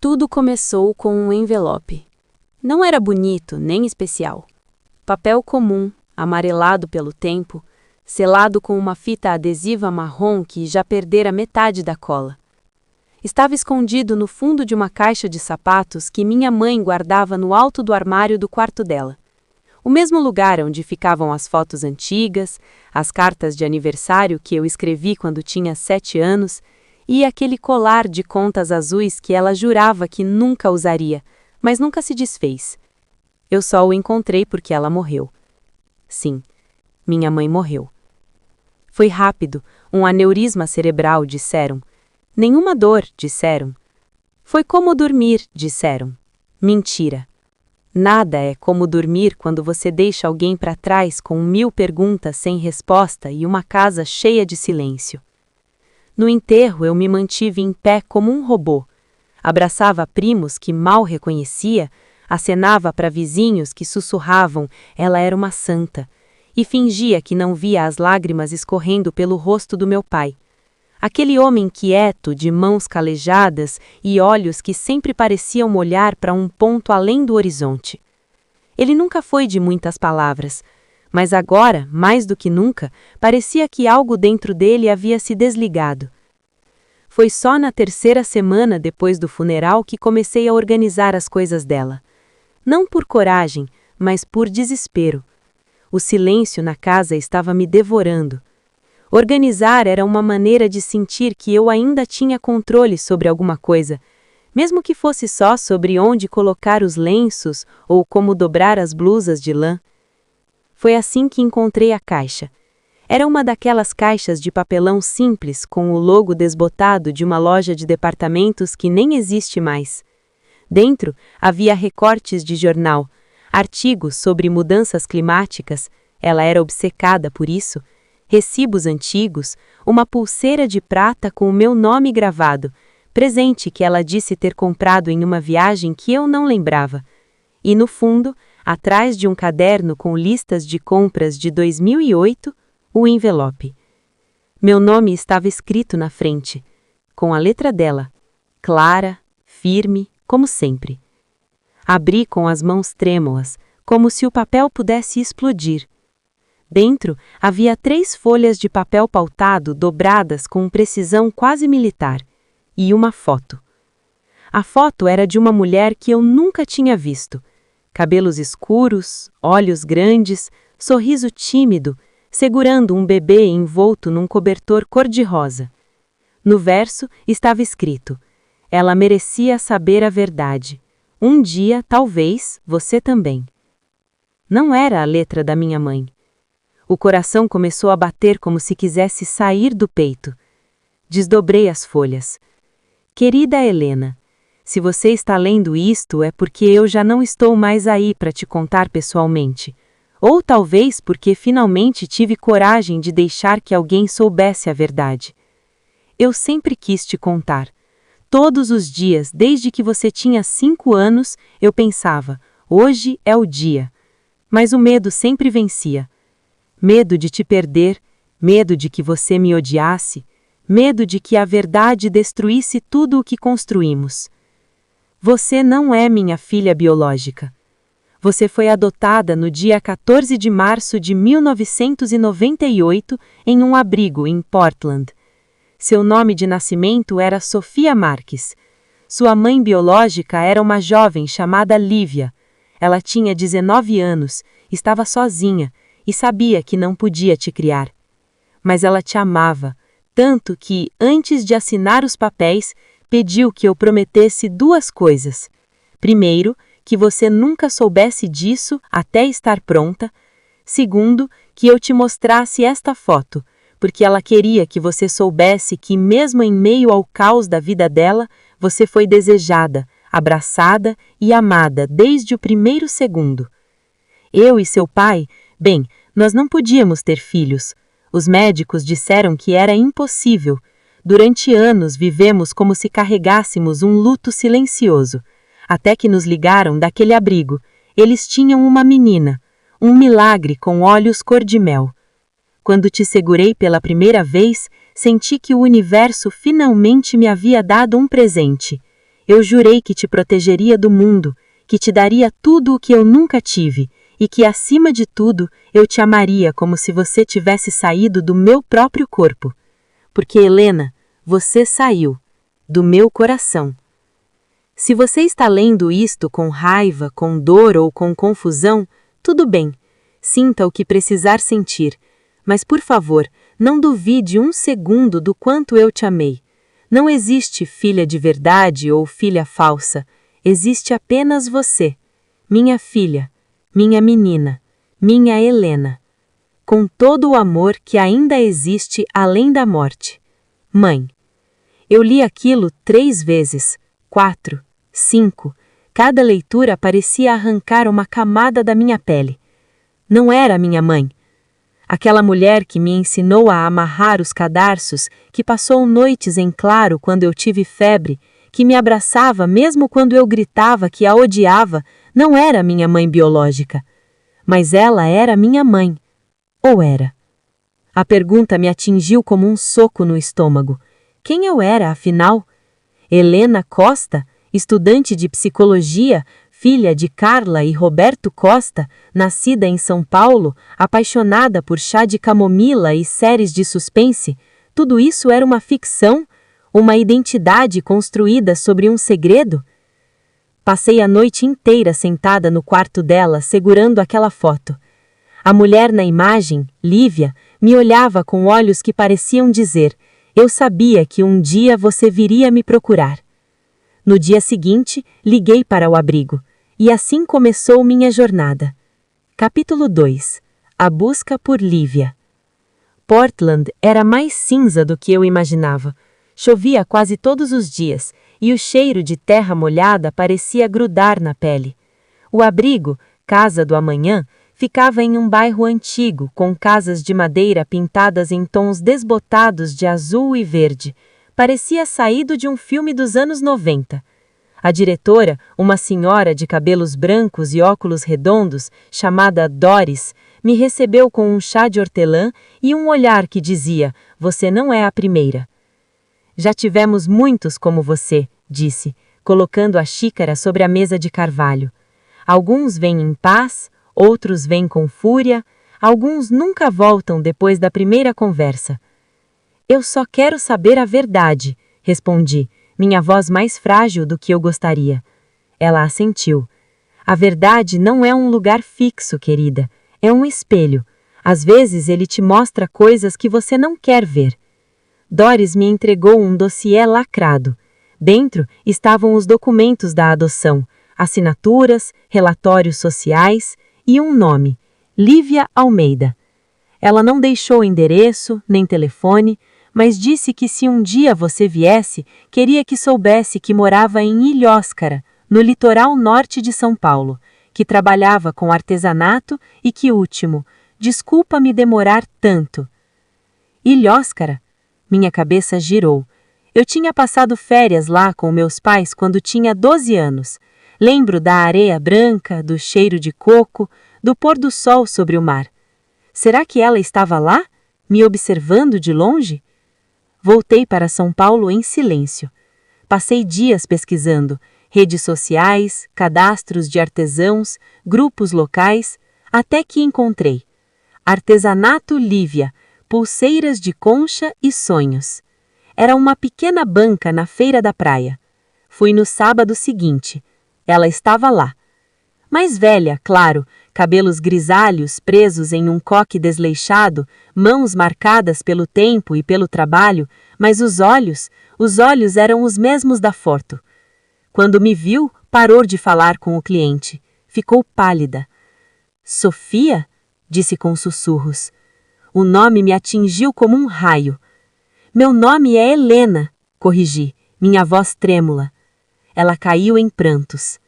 Tudo começou com um envelope. Não era bonito nem especial. Papel comum, amarelado pelo tempo, selado com uma fita adesiva marrom que já perdera metade da cola. Estava escondido no fundo de uma caixa de sapatos que minha mãe guardava no alto do armário do quarto dela. O mesmo lugar onde ficavam as fotos antigas, as cartas de aniversário que eu escrevi quando tinha 7 anos e aquele colar de contas azuis que ela jurava que nunca usaria, mas nunca se desfez. Eu só o encontrei porque ela morreu. Sim, minha mãe morreu. Foi rápido, um aneurisma cerebral, disseram. Nenhuma dor, disseram. Foi como dormir, disseram. Mentira. Nada é como dormir quando você deixa alguém para trás com 1000 perguntas sem resposta e uma casa cheia de silêncio. No enterro eu me mantive em pé como um robô. Abraçava primos que mal reconhecia, acenava para vizinhos que sussurravam, ela era uma santa, e fingia que não via as lágrimas escorrendo pelo rosto do meu pai. Aquele homem quieto, de mãos calejadas e olhos que sempre pareciam olhar para um ponto além do horizonte. Ele nunca foi de muitas palavras, mas agora, mais do que nunca, parecia que algo dentro dele havia se desligado. Foi só na 3ª semana depois do funeral que comecei a organizar as coisas dela. Não por coragem, mas por desespero. O silêncio na casa estava me devorando. Organizar era uma maneira de sentir que eu ainda tinha controle sobre alguma coisa, mesmo que fosse só sobre onde colocar os lenços ou como dobrar as blusas de lã. Foi assim que encontrei a caixa. Era uma daquelas caixas de papelão simples com o logo desbotado de uma loja de departamentos que nem existe mais. Dentro havia recortes de jornal, artigos sobre mudanças climáticas, ela era obcecada por isso, recibos antigos, uma pulseira de prata com o meu nome gravado, presente que ela disse ter comprado em uma viagem que eu não lembrava. E no fundo, atrás de um caderno com listas de compras de 2008, o envelope. Meu nome estava escrito na frente, com a letra dela, clara, firme, como sempre. Abri com as mãos trêmulas, como se o papel pudesse explodir. Dentro havia 3 folhas de papel pautado dobradas com precisão quase militar, e uma foto. A foto era de uma mulher que eu nunca tinha visto. Cabelos escuros, olhos grandes, sorriso tímido, segurando um bebê envolto num cobertor cor-de-rosa. No verso estava escrito: ela merecia saber a verdade. Um dia, talvez, você também. Não era a letra da minha mãe. O coração começou a bater como se quisesse sair do peito. Desdobrei as folhas. Querida Helena, se você está lendo isto é porque eu já não estou mais aí para te contar pessoalmente. Ou talvez porque finalmente tive coragem de deixar que alguém soubesse a verdade. Eu sempre quis te contar. Todos os dias, desde que você tinha 5 anos, eu pensava, hoje é o dia. Mas o medo sempre vencia. Medo de te perder, medo de que você me odiasse, medo de que a verdade destruísse tudo o que construímos. Você não é minha filha biológica. Você foi adotada no dia 14 de março de 1998 em um abrigo em Portland. Seu nome de nascimento era Sofia Marques. Sua mãe biológica era uma jovem chamada Lívia. Ela tinha 19 anos, estava sozinha e sabia que não podia te criar. Mas ela te amava, tanto que, antes de assinar os papéis, pediu que eu prometesse 2 coisas. Primeiro, que você nunca soubesse disso até estar pronta. Segundo, que eu te mostrasse esta foto, porque ela queria que você soubesse que mesmo em meio ao caos da vida dela, você foi desejada, abraçada e amada desde o primeiro segundo. Eu e seu pai, bem, nós não podíamos ter filhos. Os médicos disseram que era impossível. Durante anos vivemos como se carregássemos um luto silencioso. Até que nos ligaram daquele abrigo. Eles tinham uma menina, um milagre com olhos cor-de-mel. Quando te segurei pela primeira vez, senti que o universo finalmente me havia dado um presente. Eu jurei que te protegeria do mundo, que te daria tudo o que eu nunca tive, e que, acima de tudo, eu te amaria como se você tivesse saído do meu próprio corpo. Porque, Helena, você saiu do meu coração. Se você está lendo isto com raiva, com dor ou com confusão, tudo bem, sinta o que precisar sentir, mas, por favor, não duvide um segundo do quanto eu te amei. Não existe filha de verdade ou filha falsa, existe apenas você, minha filha, minha menina, minha Helena, com todo o amor que ainda existe além da morte. Mãe. Eu li aquilo 3 vezes, 4, 5, cada leitura parecia arrancar uma camada da minha pele. Não era minha mãe. Aquela mulher que me ensinou a amarrar os cadarços, que passou noites em claro quando eu tive febre, que me abraçava mesmo quando eu gritava que a odiava, não era minha mãe biológica. Mas ela era minha mãe. Ou era? A pergunta me atingiu como um soco no estômago. Quem eu era, afinal? Helena Costa, estudante de psicologia, filha de Carla e Roberto Costa, nascida em São Paulo, apaixonada por chá de camomila e séries de suspense, tudo isso era uma ficção? Uma identidade construída sobre um segredo? Passei a noite inteira sentada no quarto dela, segurando aquela foto. A mulher na imagem, Lívia, me olhava com olhos que pareciam dizer: eu sabia que um dia você viria me procurar. No dia seguinte, liguei para o abrigo. E assim começou minha jornada. Capítulo 2. A busca por Lívia. Portland era mais cinza do que eu imaginava. Chovia quase todos os dias, e o cheiro de terra molhada parecia grudar na pele. O abrigo, Casa do Amanhã, ficava em um bairro antigo, com casas de madeira pintadas em tons desbotados de azul e verde. Parecia saído de um filme dos anos 90. A diretora, uma senhora de cabelos brancos e óculos redondos, chamada Doris, me recebeu com um chá de hortelã e um olhar que dizia: você não é a primeira. Já tivemos muitos como você, disse, colocando a xícara sobre a mesa de carvalho. Alguns vêm em paz, outros vêm com fúria, alguns nunca voltam depois da primeira conversa. Eu só quero saber a verdade, respondi, minha voz mais frágil do que eu gostaria. Ela assentiu. A verdade não é um lugar fixo, querida. É um espelho. Às vezes ele te mostra coisas que você não quer ver. Doris me entregou um dossiê lacrado. Dentro estavam os documentos da adoção, assinaturas, relatórios sociais e um nome: Lívia Almeida. Ela não deixou endereço, nem telefone, mas disse que se um dia você viesse, queria que soubesse que morava em Ilhóscara, no litoral norte de São Paulo, que trabalhava com artesanato e que desculpa-me demorar tanto. Ilhóscara? Minha cabeça girou. Eu tinha passado férias lá com meus pais quando tinha 12 anos. Lembro da areia branca, do cheiro de coco, do pôr do sol sobre o mar. Será que ela estava lá, me observando de longe? Voltei para São Paulo em silêncio. Passei dias pesquisando, redes sociais, cadastros de artesãos, grupos locais, até que encontrei Artesanato Lívia, pulseiras de concha e sonhos. Era uma pequena banca na feira da praia. Fui no sábado seguinte. Ela estava lá. Mais velha, claro, cabelos grisalhos presos em um coque desleixado, mãos marcadas pelo tempo e pelo trabalho, mas os olhos eram os mesmos da foto. Quando me viu, parou de falar com o cliente. Ficou pálida. Sofia? Disse com sussurros. O nome me atingiu como um raio. Meu nome é Helena, corrigi, minha voz trêmula. Ela caiu em prantos.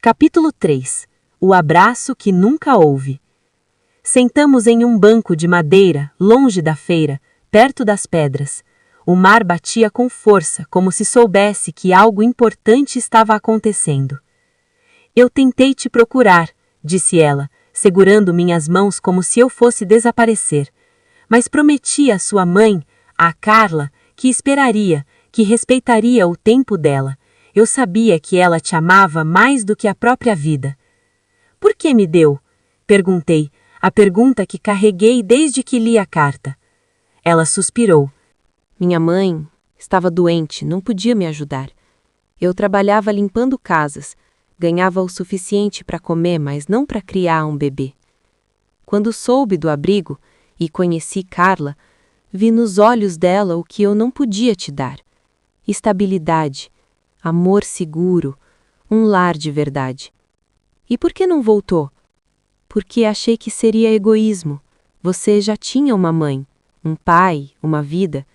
Capítulo 3. O abraço que nunca houve. Sentamos em um banco de madeira, longe da feira, perto das pedras. O mar batia com força, como se soubesse que algo importante estava acontecendo. Eu tentei te procurar, disse ela, segurando minhas mãos como se eu fosse desaparecer. Mas prometi à sua mãe, a Carla, que esperaria, que respeitaria o tempo dela. Eu sabia que ela te amava mais do que a própria vida. Por que me deu? Perguntei, a pergunta que carreguei desde que li a carta. Ela suspirou. Minha mãe estava doente, não podia me ajudar. Eu trabalhava limpando casas, ganhava o suficiente para comer, mas não para criar um bebê. Quando soube do abrigo e conheci Carla, vi nos olhos dela o que eu não podia te dar. Estabilidade, amor seguro, um lar de verdade. E por que não voltou? Porque achei que seria egoísmo. Você já tinha uma mãe, um pai, uma vida.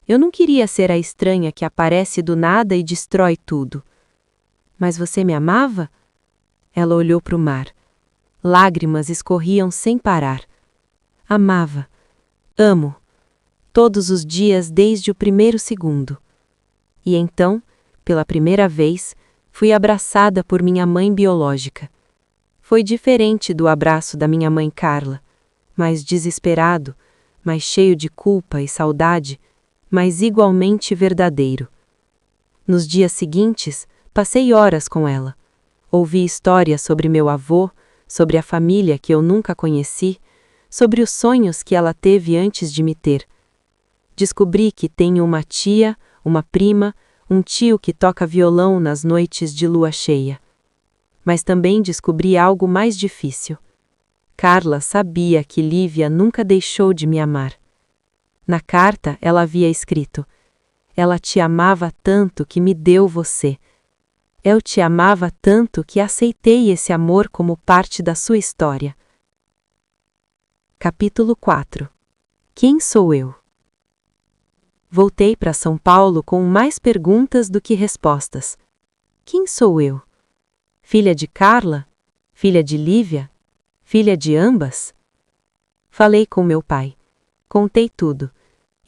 Eu não queria ser a estranha que aparece do nada e destrói tudo. Mas você me amava? Ela olhou para o mar. Lágrimas escorriam sem parar. Amava. Amo. Todos os dias desde o primeiro segundo. E então, pela primeira vez, fui abraçada por minha mãe biológica. Foi diferente do abraço da minha mãe Carla, mais desesperado, mais cheio de culpa e saudade, mas igualmente verdadeiro. Nos dias seguintes, passei horas com ela. Ouvi histórias sobre meu avô, sobre a família que eu nunca conheci, sobre os sonhos que ela teve antes de me ter. Descobri que tenho uma tia, uma prima, um tio que toca violão nas noites de lua cheia. Mas também descobri algo mais difícil. Carla sabia que Lívia nunca deixou de me amar. Na carta, ela havia escrito: ela te amava tanto que me deu você. Eu te amava tanto que aceitei esse amor como parte da sua história. Capítulo 4. Quem sou eu? Voltei para São Paulo com mais perguntas do que respostas. Quem sou eu? Filha de Carla? Filha de Lívia? Filha de ambas? Falei com meu pai. Contei tudo.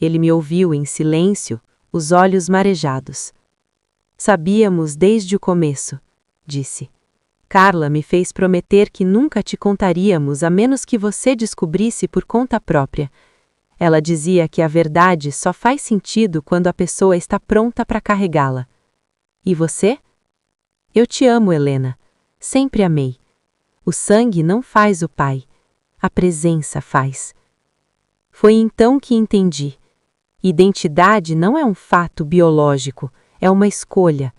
Ele me ouviu em silêncio, os olhos marejados. Sabíamos desde o começo, disse. Carla me fez prometer que nunca te contaríamos a menos que você descobrisse por conta própria. Ela dizia que a verdade só faz sentido quando a pessoa está pronta para carregá-la. E você? Eu te amo, Helena. Sempre amei. O sangue não faz o pai. A presença faz. Foi então que entendi. Identidade não é um fato biológico, é uma escolha,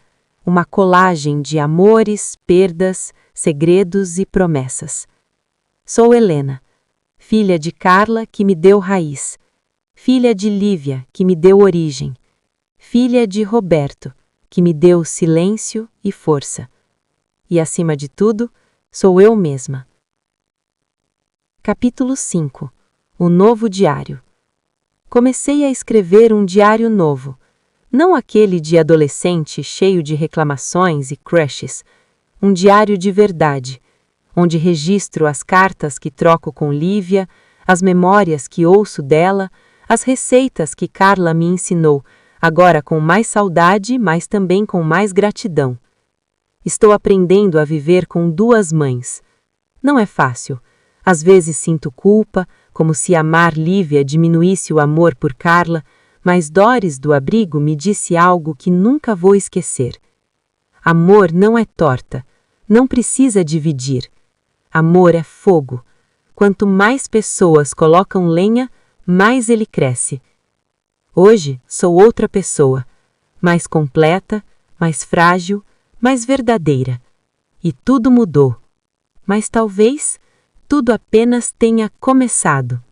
uma colagem de amores, perdas, segredos e promessas. Sou Helena, filha de Carla que me deu raiz, filha de Lívia que me deu origem, filha de Roberto que me deu silêncio e força. E acima de tudo, sou eu mesma. Capítulo 5. O novo diário. Comecei a escrever um diário novo, não aquele de adolescente cheio de reclamações e crushes, um diário de verdade, onde registro as cartas que troco com Lívia, as memórias que ouço dela, as receitas que Carla me ensinou, agora com mais saudade, mas também com mais gratidão. Estou aprendendo a viver com duas mães. Não é fácil. Às vezes sinto culpa, como se amar Lívia diminuísse o amor por Carla, mas Doris do abrigo me disse algo que nunca vou esquecer. Amor não é torta, não precisa dividir. Amor é fogo. Quanto mais pessoas colocam lenha, mais ele cresce. Hoje sou outra pessoa, mais completa, mais frágil, mais verdadeira. E tudo mudou. Mas talvez tudo apenas tenha começado.